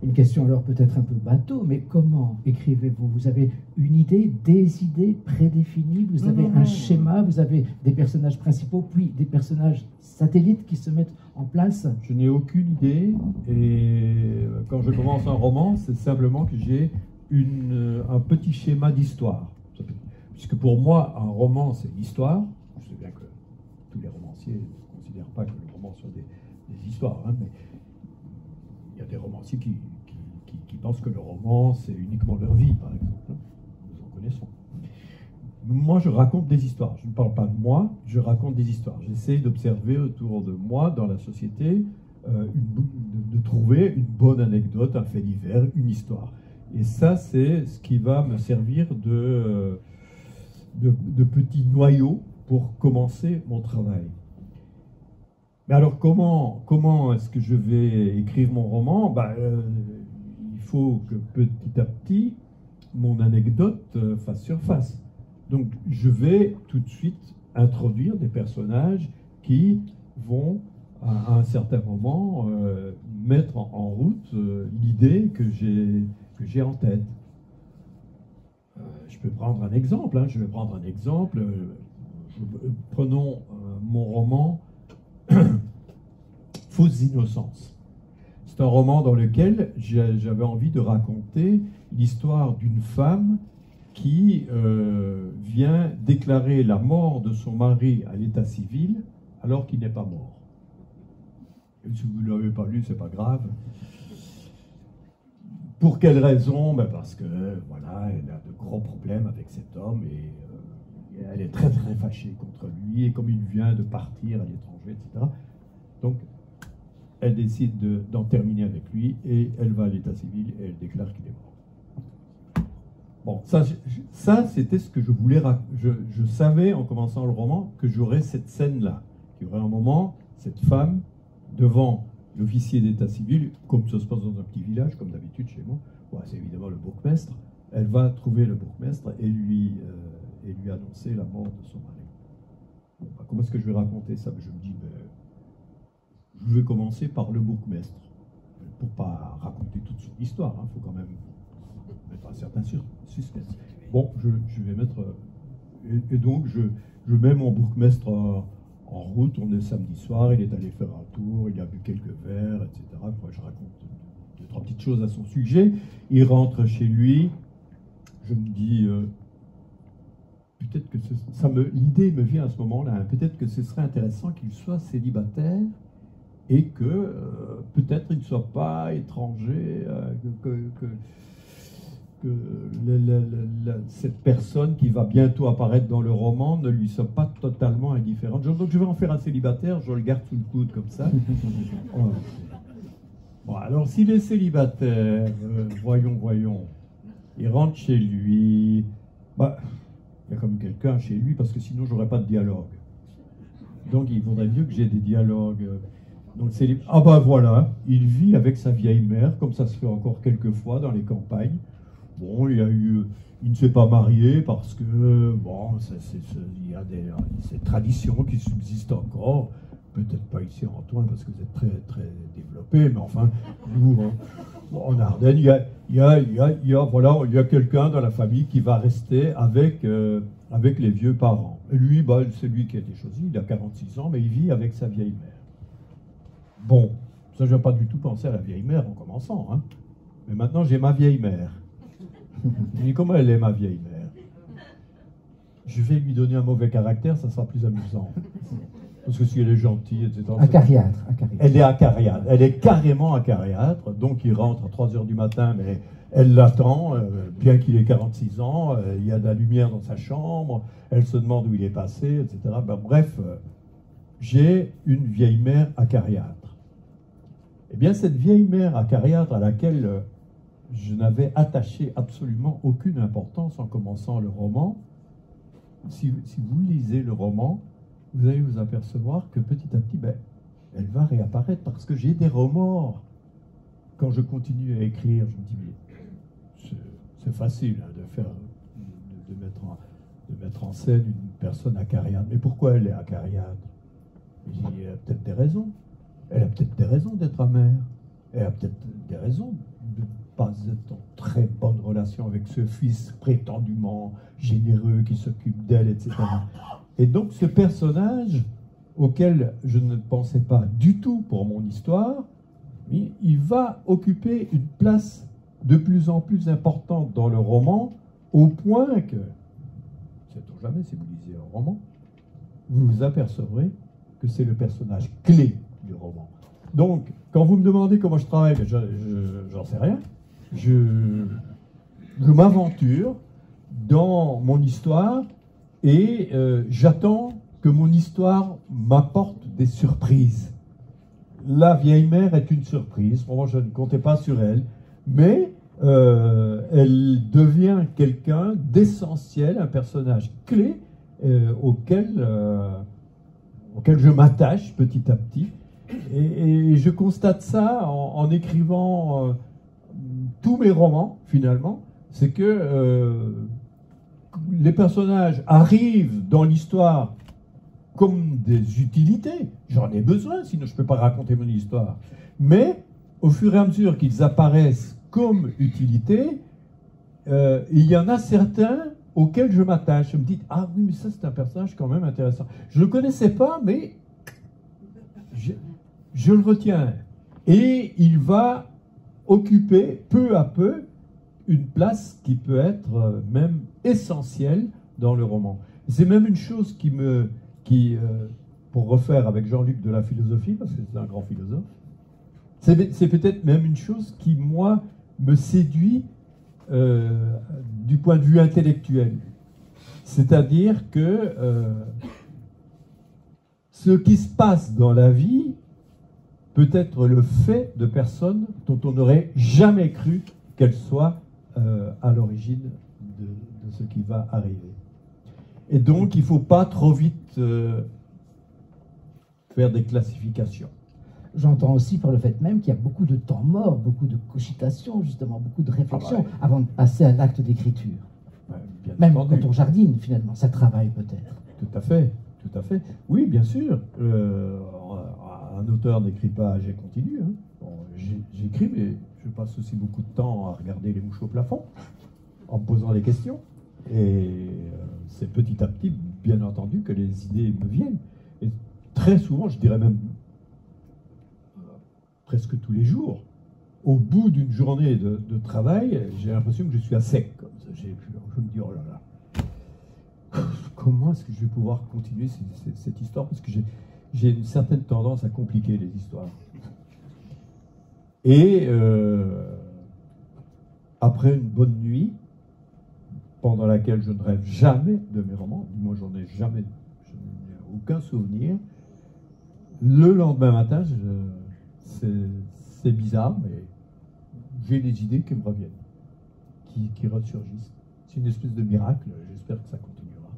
Une question alors peut-être un peu bateau, mais comment écrivez-vous? Vous avez une idée, des idées prédéfinies, vous avez un schéma, vous avez des personnages principaux, puis des personnages satellites qui se mettent en place? Je n'ai aucune idée, et quand je commence un roman, c'est simplement que j'ai un petit schéma d'histoire. Puisque pour moi, un roman, c'est l'histoire. Je sais bien que tous les romanciers ne considèrent pas que le roman soit des histoires, hein, mais il y a des romanciers qui pensent que le roman, c'est uniquement leur vie, par exemple. Nous en connaissons. Moi, je raconte des histoires. Je ne parle pas de moi, je raconte des histoires. J'essaie d'observer autour de moi, dans la société, de trouver une bonne anecdote, un fait divers, une histoire. Et ça, c'est ce qui va me servir de petit noyau pour commencer mon travail. Mais alors, comment est-ce que je vais écrire mon roman? Il faut que petit à petit, mon anecdote fasse surface. Donc, je vais tout de suite introduire des personnages qui vont, à un certain moment, mettre en route l'idée que j'ai en tête. Je peux prendre un exemple. Hein, je vais prendre un exemple. Prenons mon roman Fausses innocences. C'est un roman dans lequel j'avais envie de raconter l'histoire d'une femme qui vient déclarer la mort de son mari à l'état civil alors qu'il n'est pas mort. Et si vous ne l'avez pas lu, c'est pas grave. Pour quelle raison? Parce que voilà, elle a de gros problèmes avec cet homme et elle est très très fâchée contre lui, et comme il vient de partir à l'étranger, etc. Donc elle décide d'en terminer avec lui et elle va à l'état civil et elle déclare qu'il est mort. Bon, ça c'était ce que je voulais raconter. Je savais en commençant le roman que j'aurais cette scène-là, qu'il y aurait un moment, cette femme devant l'officier d'état civil, comme ça se passe dans un petit village, comme d'habitude chez moi. Bon, c'est évidemment le bourgmestre. Elle va trouver le bourgmestre et lui annoncer la mort de son mari. Bon, comment est-ce que je vais raconter ça? Je me dis, je vais commencer par le bourgmestre, pour ne pas raconter toute son histoire. Il faut quand même mettre un certain suspense. Bon, je vais mettre... Et donc, je mets mon bourgmestre en route. On est samedi soir, il est allé faire un tour, il a bu quelques verres, etc. Moi, je raconte deux, trois petites choses à son sujet. Il rentre chez lui. Je me dis... peut-être que l'idée me vient à ce moment-là. Hein, peut-être que ce serait intéressant qu'il soit célibataire et que peut-être il ne soit pas étranger, cette personne qui va bientôt apparaître dans le roman ne lui soit pas totalement indifférente. Donc je vais en faire un célibataire, je le garde sous le coude comme ça. Bon, alors s'il est célibataire, voyons, il rentre chez lui, il y a comme quelqu'un chez lui parce que sinon j'aurais pas de dialogue. Donc il faudrait mieux que j'ai des dialogues. Donc voilà, il vit avec sa vieille mère, comme ça se fait encore quelques fois dans les campagnes. Bon, il ne s'est pas marié parce que, bon, il y a ces traditions qui subsistent encore. Peut-être pas ici en Antoine parce que vous êtes très, très développé, mais enfin, nous, en Ardennes, il y a quelqu'un dans la famille qui va rester avec les vieux parents. Et lui, c'est lui qui a été choisi, il a 46 ans, mais il vit avec sa vieille mère. Bon, ça, je n'ai pas du tout pensé à la vieille mère en commençant, hein. Mais maintenant, j'ai ma vieille mère. Je dis, comment elle est, ma vieille mère? Je vais lui donner un mauvais caractère, ça sera plus amusant. Parce que si elle est gentille, etc. Acariâtre. Elle est acariâtre. Elle est carrément acariâtre. Donc, il rentre à 3h du matin, mais elle l'attend, bien qu'il ait 46 ans. Il y a de la lumière dans sa chambre. Elle se demande où il est passé, etc. Bref, j'ai une vieille mère acariâtre. Eh bien, cette vieille mère acariâtre à laquelle je n'avais attaché absolument aucune importance en commençant le roman, si vous lisez le roman, vous allez vous apercevoir que petit à petit, elle va réapparaître parce que j'ai des remords. Quand je continue à écrire, je me dis, mais c'est facile hein, de mettre en scène une personne acariâtre. Mais pourquoi elle est acariâtre? Je dis, elle a peut-être des raisons. Elle a peut-être des raisons d'être amère. Elle a peut-être des raisons pas être en très bonne relation avec ce fils prétendument généreux qui s'occupe d'elle, etc. Et donc ce personnage, auquel je ne pensais pas du tout pour mon histoire, il va occuper une place de plus en plus importante dans le roman, au point que, sait-on jamais si vous lisez un roman, vous vous apercevrez que c'est le personnage clé du roman. Donc, quand vous me demandez comment je travaille, j'en sais rien. Je m'aventure dans mon histoire et j'attends que mon histoire m'apporte des surprises. La vieille mère est une surprise. Pour moi, je ne comptais pas sur elle, mais elle devient quelqu'un d'essentiel, un personnage clé auquel je m'attache petit à petit. Et je constate ça en écrivant tous mes romans, finalement. C'est que les personnages arrivent dans l'histoire comme des utilités. J'en ai besoin, sinon je ne peux pas raconter mon histoire. Mais au fur et à mesure qu'ils apparaissent comme utilités, il y en a certains auxquels je m'attache. Je me dis, ah oui, mais ça c'est un personnage quand même intéressant. Je ne le connaissais pas, mais je le retiens. Et il va occuper peu à peu une place qui peut être même essentielle dans le roman. C'est même une chose qui pour refaire avec Jean-Luc de la philosophie, parce que c'est un grand philosophe, c'est peut-être même une chose qui, moi, me séduit du point de vue intellectuel. C'est-à-dire que ce qui se passe dans la vie peut être le fait de personnes dont on n'aurait jamais cru qu'elles soient à l'origine de ce qui va arriver. Et donc, il ne faut pas trop vite faire des classifications. J'entends aussi par le fait même qu'il y a beaucoup de temps mort, beaucoup de cogitation, justement, beaucoup de réflexion avant de passer à l'acte d'écriture. Même quand on jardine, finalement, ça travaille peut-être. Tout à fait, tout à fait. Oui, bien sûr. Un auteur n'écrit pas j'ai continu. Hein. Bon, j'écris, mais je passe aussi beaucoup de temps à regarder les mouches au plafond, en me posant des questions. Et c'est petit à petit, bien entendu, que les idées me viennent. Et très souvent, je dirais même presque tous les jours, au bout d'une journée de travail, j'ai l'impression que je suis à sec. Comme ça. Je me dis, oh là là, comment est-ce que je vais pouvoir continuer cette histoire? Parce que j'ai une certaine tendance à compliquer les histoires. Et après une bonne nuit, pendant laquelle je ne rêve jamais de mes romans, moi j'en ai jamais, je n'ai aucun souvenir, le lendemain matin, c'est bizarre, mais j'ai des idées qui me reviennent, qui ressurgissent. C'est une espèce de miracle, j'espère que ça continuera.